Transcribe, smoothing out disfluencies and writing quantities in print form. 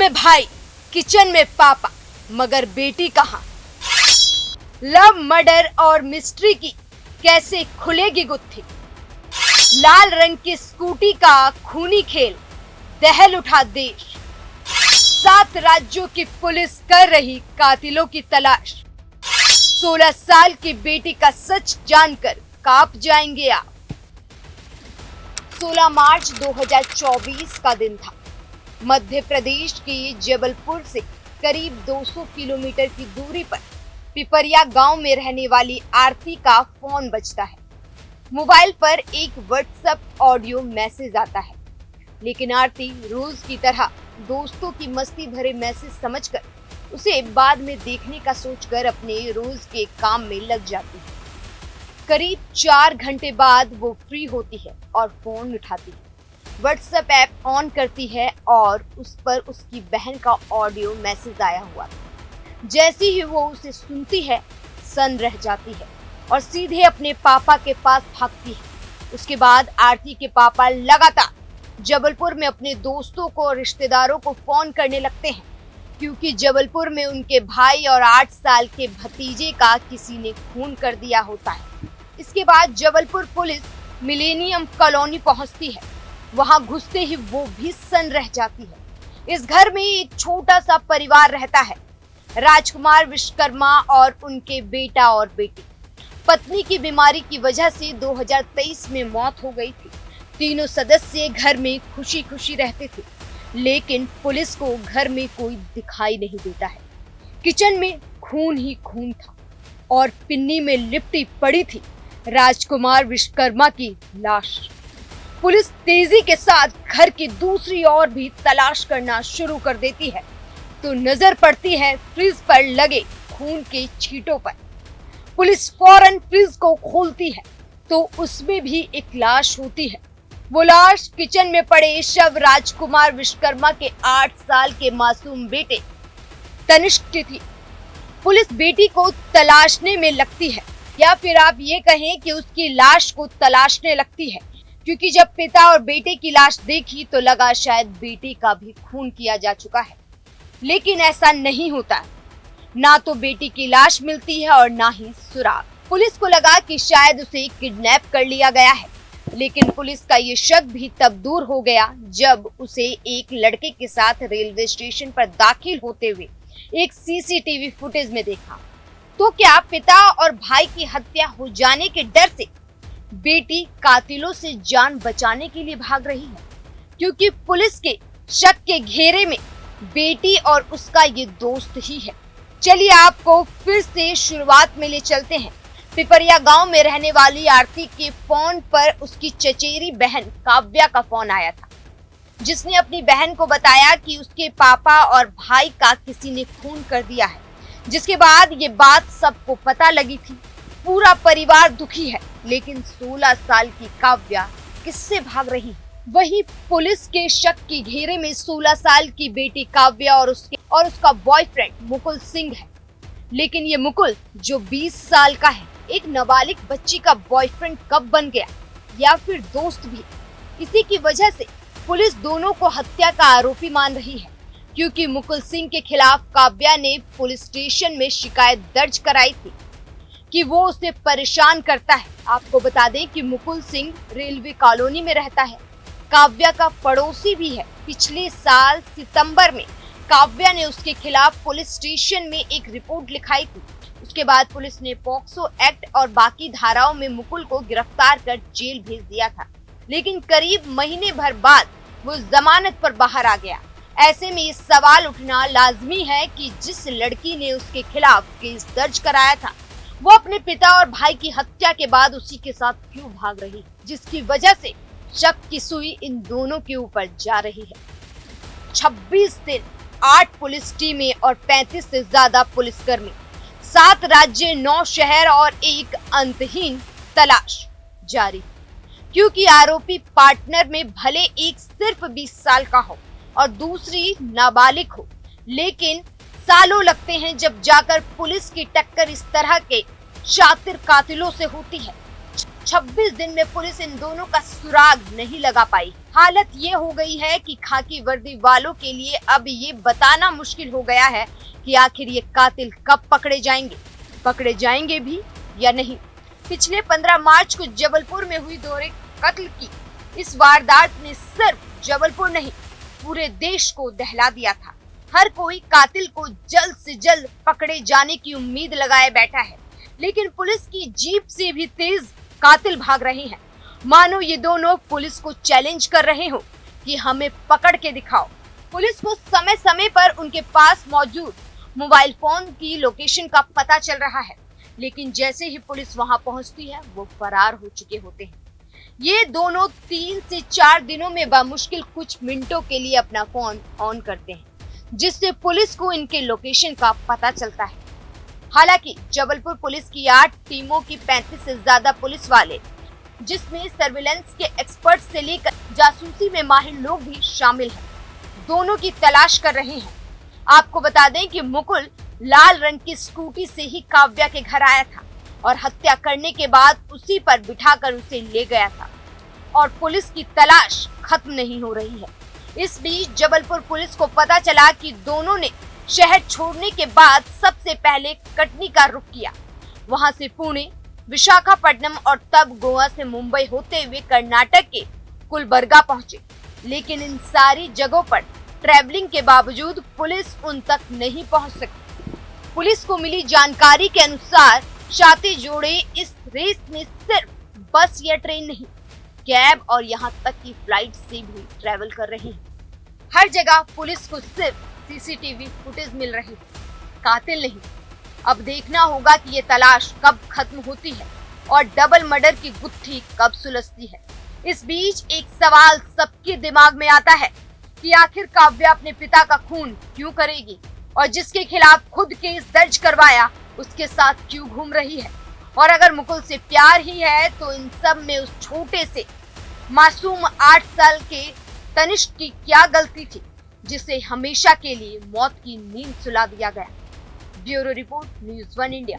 में भाई, किचन में पापा, मगर बेटी कहाँ? लव, मर्डर और मिस्ट्री की कैसे खुलेगी गुत्थी? लाल रंग की स्कूटी का खूनी खेल, दहल उठा देश। 7 राज्यों की पुलिस कर रही कातिलों की तलाश। 16 साल की बेटी का सच जानकर कांप जाएंगे आप। 16 मार्च 2024 का दिन था। मध्य प्रदेश के जबलपुर से करीब 200 किलोमीटर की दूरी पर पिपरिया गांव में रहने वाली आरती का फोन बजता है। मोबाइल पर एक व्हाट्सएप ऑडियो मैसेज आता है, लेकिन आरती रोज की तरह दोस्तों की मस्ती भरे मैसेज समझकर उसे बाद में देखने का सोचकर अपने रोज के काम में लग जाती है। करीब 4 घंटे बाद वो फ्री होती है और फोन उठाती है, व्हाट्सएप ऐप ऑन करती है और उस पर उसकी बहन का ऑडियो मैसेज आया हुआ था। जैसे ही वो उसे सुनती है, सन रह जाती है और सीधे अपने पापा के पास भागती है। उसके बाद आरती के पापा लगातार जबलपुर में अपने दोस्तों को और रिश्तेदारों को फोन करने लगते हैं, क्योंकि जबलपुर में उनके भाई और 8 साल के भतीजे का किसी ने खून कर दिया होता है। इसके बाद जबलपुर पुलिस मिलेनियम कॉलोनी पहुंचती है। वहां घुसते ही वो भी सन रह जाती है। इस घर में एक छोटा सा परिवार रहता है, राजकुमार विश्वकर्मा और उनके बेटा और बेटी। पत्नी की बीमारी की वजह से 2023 में मौत हो गई थी। तीनों सदस्य घर में खुशी खुशी रहते थे, लेकिन पुलिस को घर में कोई दिखाई नहीं देता है। किचन में खून ही खून था और पिन्नी में लिपटी पड़ी थी राजकुमार विश्वकर्मा की लाश। पुलिस तेजी के साथ घर की दूसरी ओर भी तलाश करना शुरू कर देती है, तो नजर पड़ती है फ्रिज पर लगे खून के छींटों पर। पुलिस फौरन फ्रिज को खोलती है तो उसमें भी एक लाश होती है। वो लाश किचन में पड़े शव राजकुमार विश्वकर्मा के 8 साल के मासूम बेटे तनिष्क की थी। पुलिस बेटी को तलाशने में लगती है, या फिर आप ये कहें कि उसकी लाश को तलाशने लगती है, क्योंकि जब पिता और बेटे की लाश देखी तो लगा शायद बेटे का भी खून किया जा चुका है। लेकिन ऐसा नहीं होता, ना तो बेटी की लाश मिलती है और ना ही सुराग। पुलिस को लगा कि शायद उसे किडनैप कर लिया गया है, लेकिन पुलिस का ये शक भी तब दूर हो गया जब उसे एक लड़के के साथ रेलवे स्टेशन पर दाखिल होते हुए एक सीसीटीवी फुटेज में देखा। तो क्या पिता और भाई की हत्या हो जाने के डर से बेटी कातिलों से जान बचाने के लिए भाग रही है? क्योंकि पुलिस के शक के घेरे में बेटी और उसका ये दोस्त ही है। चलिए आपको फिर से शुरुआत में ले चलते हैं। पिपरिया गांव में रहने वाली आरती के फोन पर उसकी चचेरी बहन काव्या का फोन आया था, जिसने अपनी बहन को बताया कि उसके पापा और भाई का किसी ने खून कर दिया है। जिसके बाद ये बात सबको पता लगी थी। पूरा परिवार दुखी है, लेकिन 16 साल की काव्या किससे भाग रही है? वही पुलिस के शक के घेरे में 16 साल की बेटी काव्या और उसका बॉयफ्रेंड मुकुल सिंह है। लेकिन ये मुकुल जो 20 साल का है, एक नाबालिग बच्ची का बॉयफ्रेंड कब बन गया, या फिर दोस्त भी? इसी की वजह से पुलिस दोनों को हत्या का आरोपी मान रही है, क्योंकि मुकुल सिंह के खिलाफ काव्या ने पुलिस स्टेशन में शिकायत दर्ज कराई थी कि वो उसे परेशान करता है। आपको बता दें कि मुकुल सिंह रेलवे कॉलोनी में रहता है, काव्या का पड़ोसी भी है। पिछले साल सितंबर में काव्या ने उसके खिलाफ पुलिस स्टेशन में एक रिपोर्ट लिखाई थी। उसके बाद पुलिस ने पॉक्सो एक्ट और बाकी धाराओं में मुकुल को गिरफ्तार कर जेल भेज दिया था, लेकिन करीब महीने भर बाद वो जमानत पर बाहर आ गया। ऐसे में ये सवाल उठना लाजमी है कि जिस लड़की ने उसके खिलाफ केस दर्ज कराया था, वो अपने पिता और भाई की हत्या के बाद उसी के साथ क्यों भाग रही, जिसकी वजह से शक की सुई इन दोनों के ऊपर जा रही है। 26 दिन, 8 पुलिस टीमें और 35 से ज्यादा पुलिसकर्मी, 7 राज्य, 9 शहर और एक अंतहीन तलाश जारी, क्योंकि आरोपी पार्टनर में भले एक सिर्फ 20 साल का हो और दूसरी नाबालिग हो, लेकिन सालों लगते हैं जब जाकर पुलिस की टक्कर इस तरह के शातिर कातिलों से होती है। 26 दिन में पुलिस इन दोनों का सुराग नहीं लगा पाई। हालत ये हो गई है कि खाकी वर्दी वालों के लिए अब ये बताना मुश्किल हो गया है कि आखिर ये कातिल कब पकड़े जाएंगे भी या नहीं। पिछले 15 मार्च को जबलपुर में हुई दोहरे कत्ल की इस वारदात ने सिर्फ जबलपुर नहीं पूरे देश को दहला दिया था। हर कोई कातिल को जल्द से जल्द पकड़े जाने की उम्मीद लगाए बैठा है, लेकिन पुलिस की जीप से भी तेज कातिल भाग रहे हैं। मानो ये दोनों पुलिस को चैलेंज कर रहे हो कि हमें पकड़ के दिखाओ। पुलिस को समय समय पर उनके पास मौजूद मोबाइल फोन की लोकेशन का पता चल रहा है, लेकिन जैसे ही पुलिस वहां पहुंचती है वो फरार हो चुके होते हैं। ये दोनों 3 से 4 दिनों में बामुश्किल कुछ मिनटों के लिए अपना फोन ऑन करते हैं, जिससे पुलिस को इनके लोकेशन का पता चलता है। हालांकि जबलपुर पुलिस की 8 टीमों की 35 से ज्यादा पुलिस वाले, जिसमें सर्विलांस के एक्सपर्ट से लेकर जासूसी में माहिर लोग भी शामिल हैं, दोनों की तलाश कर रहे हैं। आपको बता दें कि मुकुल लाल रंग की स्कूटी से ही काव्या के घर आया था और हत्या करने के बाद उसी पर बिठाकर उसे ले गया था और पुलिस की तलाश खत्म नहीं हो रही है। इस बीच जबलपुर पुलिस को पता चला कि दोनों ने शहर छोड़ने के बाद सबसे पहले कटनी का रुख किया, वहां से पुणे, विशाखापट्टनम और तब गोवा से मुंबई होते हुए कर्नाटक के गुलबर्गा पहुंचे। लेकिन इन सारी जगहों पर ट्रैवलिंग के बावजूद पुलिस उन तक नहीं पहुंच सकी। पुलिस को मिली जानकारी के अनुसार शातिर जोड़े इस रेस में सिर्फ बस या ट्रेन नहीं, कैब और यहाँ तक की फ्लाइट से भी ट्रैवल कर रहे हैं। हर जगह पुलिस को सिर्फ सीसीटीवी फुटेज मिल रही है, कातिल नहीं। अब देखना होगा कि ये तलाश कब खत्म होती है और डबल मर्डर की गुत्थी कब सुलझती है। इस बीच एक सवाल सबके दिमाग में आता है कि आखिर काव्या अपने पिता का खून क्यों करेगी और जिसके खिलाफ खुद केस दर्ज करवाया उसके साथ क्यों घूम रही है। और अगर मुकुल से प्यार ही है तो इन सब में उस छोटे से मासूम 8 साल के तनिष्क की क्या गलती थी जिसे हमेशा के लिए मौत की नींद सुला दिया गया। Bureau report, news 1 India.